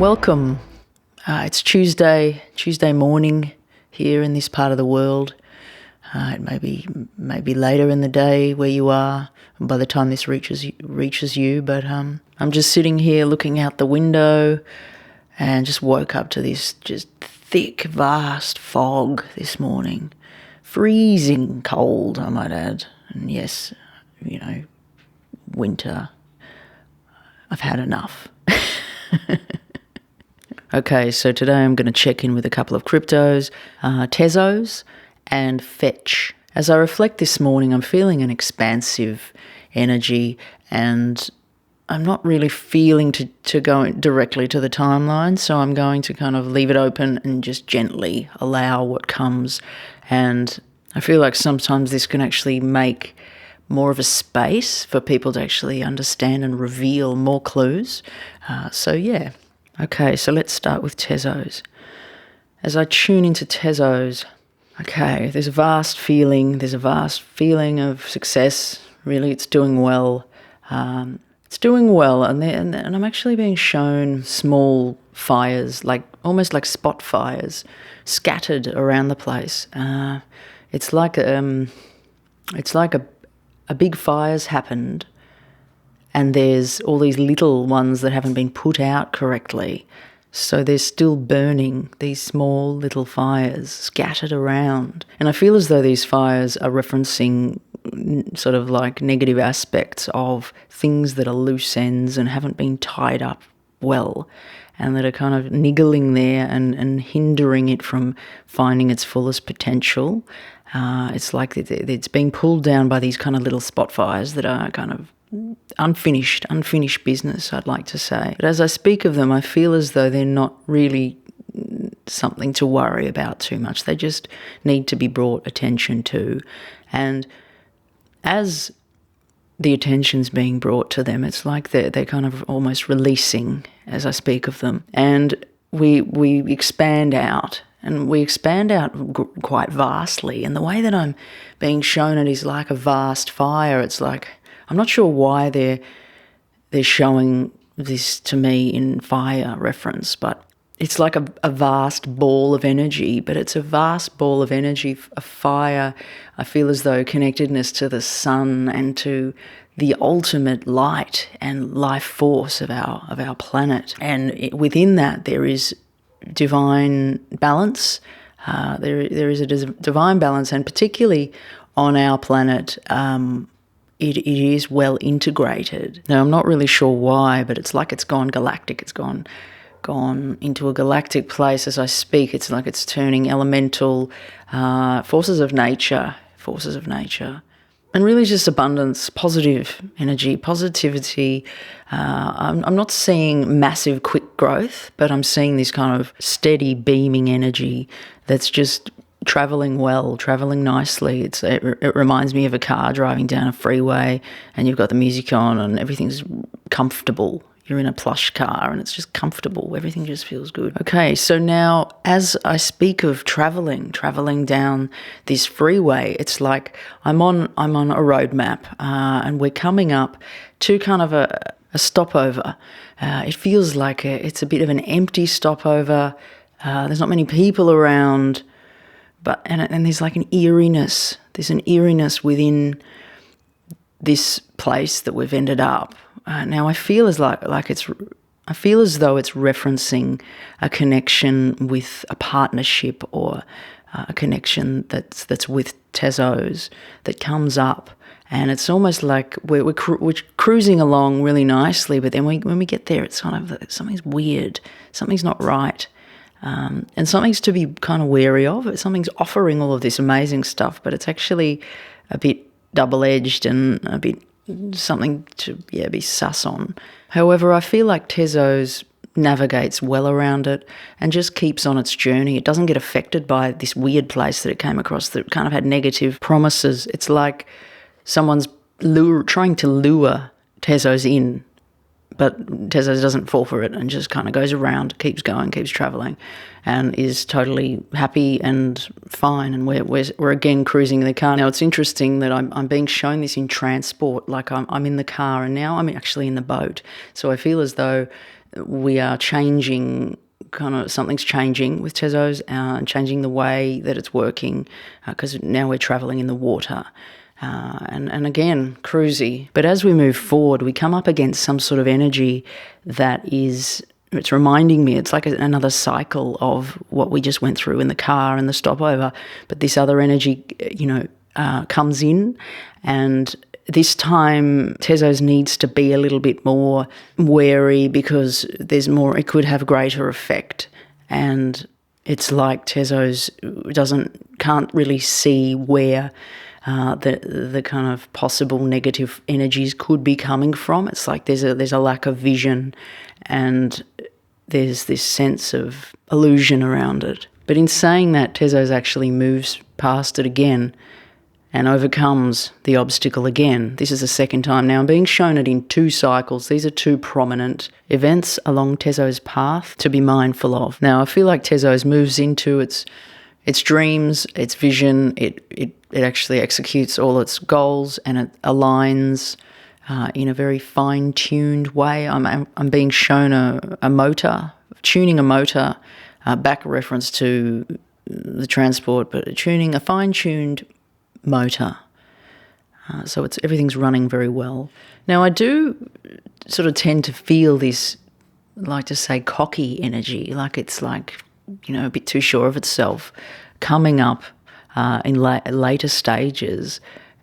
Welcome. It's Tuesday morning here in this part of the world. It may be later in the day where you are by the time this reaches you, but I'm just sitting here looking out the window and just woke up to this just thick, vast fog this morning. Freezing cold, I might add. And yes, winter. I've had enough. Okay, so today I'm going to check in with a couple of cryptos, Tezos and FET. As I reflect this morning, I'm feeling an expansive energy and I'm not really feeling to go directly to the timeline, so I'm going to kind of leave it open and just gently allow what comes. And I feel like sometimes this can actually make more of a space for people to actually understand and reveal more clues. Okay, so let's start with Tezos. As I tune into Tezos, okay, there's a vast feeling of success. Really, it's doing well. And I'm actually being shown small fires, almost like spot fires, scattered around the place. It's like a big fire's happened, and there's all these little ones that haven't been put out correctly. So they're still burning, these small little fires scattered around. And I feel as though these fires are referencing sort of like negative aspects of things that are loose ends and haven't been tied up well, and that are kind of niggling there and hindering it from finding its fullest potential. It's like it's being pulled down by these kind of little spot fires that are kind of unfinished business, I'd like to say. But as I speak of them, I feel as though they're not really something to worry about too much. They just need to be brought attention to. And as the attention's being brought to them, it's like they're kind of almost releasing as I speak of them. And we expand out. And we expand out quite vastly. And the way that I'm being shown it is like a vast fire. It's like, I'm not sure why they're showing this to me in fire reference, but it's like a vast ball of energy, but it's a vast ball of energy, a fire. I feel as though connectedness to the sun and to the ultimate light and life force of our planet. And within that, there is divine balance. There is a divine balance, and particularly on our planet, it is well integrated. Now, I'm not really sure why, but it's like it's gone galactic. It's gone into a galactic place as I speak. It's like it's turning elemental forces of nature, and really just abundance, positive energy, positivity. I'm not seeing massive quick growth, but I'm seeing this kind of steady beaming energy that's just travelling well, travelling nicely. It reminds me of a car driving down a freeway and you've got the music on and everything's comfortable. You're in a plush car and it's just comfortable. Everything just feels good. Okay, so now as I speak of travelling down this freeway, it's like I'm on a road map and we're coming up to kind of a stopover. It feels like it's a bit of an empty stopover. There's not many people around. And there's like an eeriness. There's an eeriness within this place that we've ended up. Now I feel as though it's referencing a connection with a partnership or a connection that's with Tezos that comes up, and it's almost like we're cruising along really nicely, but then when we get there, it's kind of something's weird, something's not right. And something's to be kind of wary of. Something's offering all of this amazing stuff, but it's actually a bit double-edged and a bit something to be sus on. However, I feel like Tezos navigates well around it and just keeps on its journey. It doesn't get affected by this weird place that it came across that kind of had negative promises. It's like someone's trying to lure Tezos in, but Tezos doesn't fall for it and just kind of goes around, keeps going, keeps travelling, and is totally happy and fine. And we're again cruising in the car. Now, it's interesting that I'm being shown this in transport, like I'm in the car and now I'm actually in the boat. So I feel as though we are changing, something's changing with Tezos and changing the way that it's working, because now we're travelling in the water. And again, cruisy. But as we move forward, we come up against some sort of energy that is, it's reminding me, it's like another cycle of what we just went through in the car and the stopover. But this other energy, comes in, and this time Tezos needs to be a little bit more wary because there's more, it could have greater effect. And it's like Tezos can't really see where the kind of possible negative energies could be coming from. It's like there's a lack of vision, and there's this sense of illusion around it. But in saying that, Tezos actually moves past it again and overcomes the obstacle again. This is the second time. Now I'm being shown it in 2 cycles. These are 2 prominent events along Tezos' path to be mindful of. Now I feel like Tezos moves into its dreams, its vision. It actually executes all its goals, and it aligns in a very fine-tuned way. I'm being shown a motor, tuning a motor, back reference to the transport, but tuning a fine-tuned motor. So everything's running very well. Now I do sort of tend to feel this, like to say, cocky energy, like it's like, a bit too sure of itself, coming up in later stages.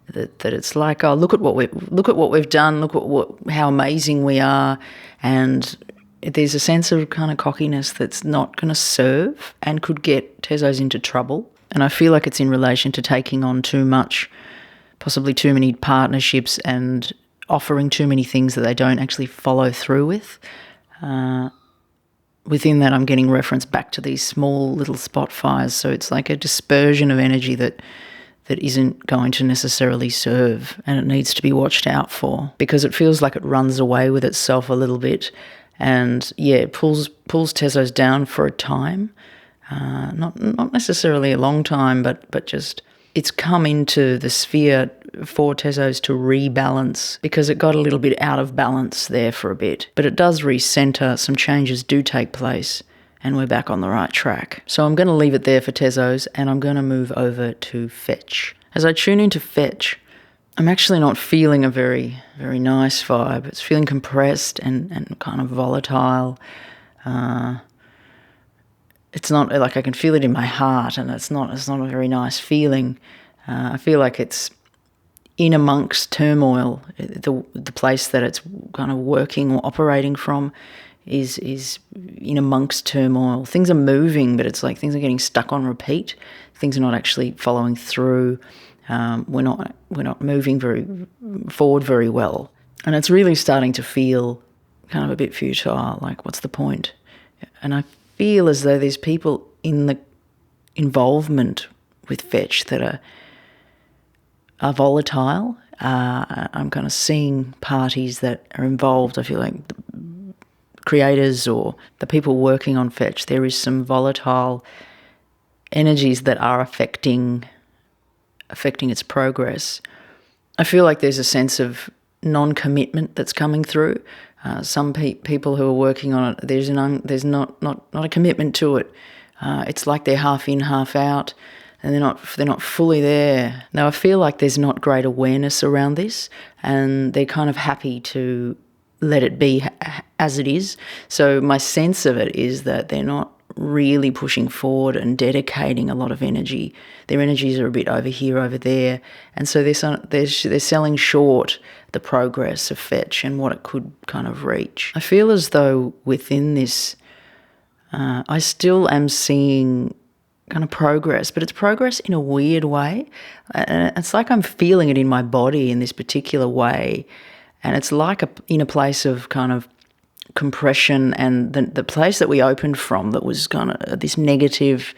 That it's like, oh, look at what we've done, look at how amazing we are, and there's a sense of kind of cockiness that's not going to serve and could get Tezos into trouble. And I feel like it's in relation to taking on too much, possibly too many partnerships, and offering too many things that they don't actually follow through with. Within that, I'm getting reference back to these small little spot fires. So it's like a dispersion of energy that isn't going to necessarily serve, and it needs to be watched out for, because it feels like it runs away with itself a little bit, and it pulls Tezos down for a time, not necessarily a long time, but just it's come into the sphere for Tezos to rebalance, because it got a little bit out of balance there for a bit. But it does recenter, some changes do take place, and we're back on the right track. So I'm going to leave it there for Tezos, and I'm going to move over to Fetch. As I tune into Fetch, I'm actually not feeling a very, very nice vibe. It's feeling compressed and kind of volatile. It's not like I can feel it in my heart, and it's not a very nice feeling. I feel like it's in amongst turmoil. The place that it's kind of working or operating from is in amongst turmoil. Things are moving, but it's like things are getting stuck on repeat. Things are not actually following through. We're not moving forward very well, and it's really starting to feel kind of a bit futile. Like, what's the point? And I feel as though there's people in the involvement with Fetch that are volatile. I'm kind of seeing parties that are involved. I feel like creators or the people working on Fetch, there is some volatile energies that are affecting its progress. I feel like there's a sense of non-commitment that's coming through. Some people who are working on it, there's not a commitment to it. It's like they're half in, half out, and they're not fully there. Now I feel like there's not great awareness around this, and they're kind of happy to let it be as it is. So my sense of it is that they're not really pushing forward and dedicating a lot of energy. Their energies are a bit over here, over there, and so they're selling short the progress of Fetch and what it could kind of reach. I feel as though within this, I still am seeing kind of progress, but it's progress in a weird way. And it's like I'm feeling it in my body in this particular way, and it's like in a place of kind of compression, and the place that we opened from that was kind of this negative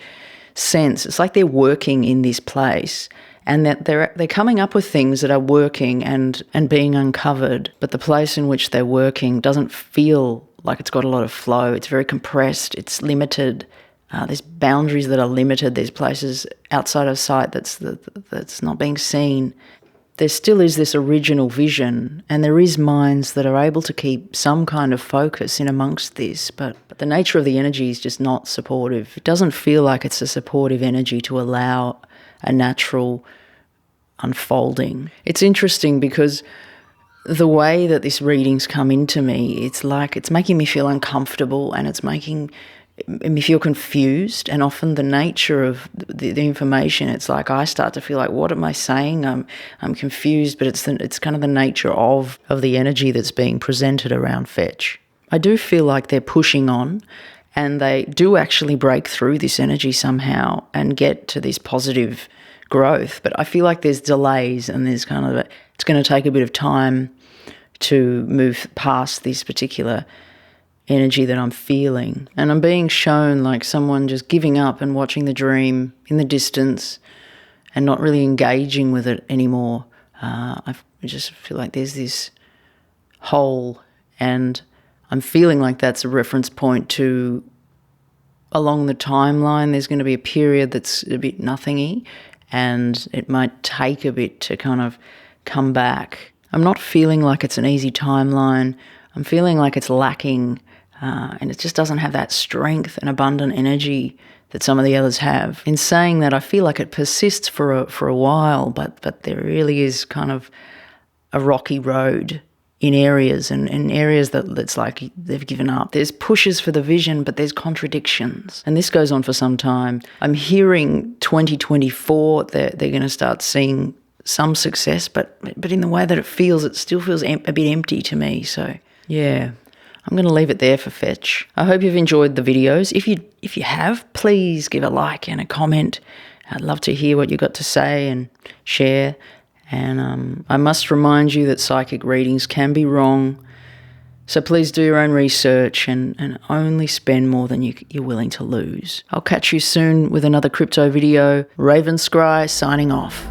sense. It's like they're working in this place, and that they're coming up with things that are working and being uncovered, but the place in which they're working doesn't feel like it's got a lot of flow. It's very compressed. It's limited. There's boundaries that are limited. There's places outside of sight that's not being seen. there still is this original vision, and there is minds that are able to keep some kind of focus in amongst this, but the nature of the energy is just not supportive. It doesn't feel like it's a supportive energy to allow a natural unfolding. It's interesting because the way that this reading's come into me, it's like it's making me feel uncomfortable, and it's making me feel confused. And often the nature of the information, it's like I start to feel like, what am I saying? I'm confused, but it's kind of the nature of the energy that's being presented around fetch. I do feel like they're pushing on, and they do actually break through this energy somehow and get to this positive growth. But I feel like there's delays, and there's kind of it's going to take a bit of time to move past this particular energy that I'm feeling. And I'm being shown like someone just giving up and watching the dream in the distance and not really engaging with it anymore. I just feel like there's this hole, and I'm feeling like that's a reference point to along the timeline there's going to be a period that's a bit nothingy, and it might take a bit to kind of come back. I'm not feeling like it's an easy timeline. I'm feeling like it's lacking, and it just doesn't have that strength and abundant energy that some of the others have. In saying that, I feel like it persists for a while, but there really is kind of a rocky road in areas, and in areas that's like they've given up. There's pushes for the vision, but there's contradictions. And this goes on for some time. I'm hearing 2024, they're going to start seeing some success, but in the way that it still feels a bit empty to me. So yeah, I'm going to leave it there for fetch. I hope you've enjoyed the videos. If you have, please give a like and a comment. I'd love to hear what you've got to say and share. And I must remind you that psychic readings can be wrong. So please do your own research and only spend more than you're willing to lose. I'll catch you soon with another crypto video. Ravenscry signing off.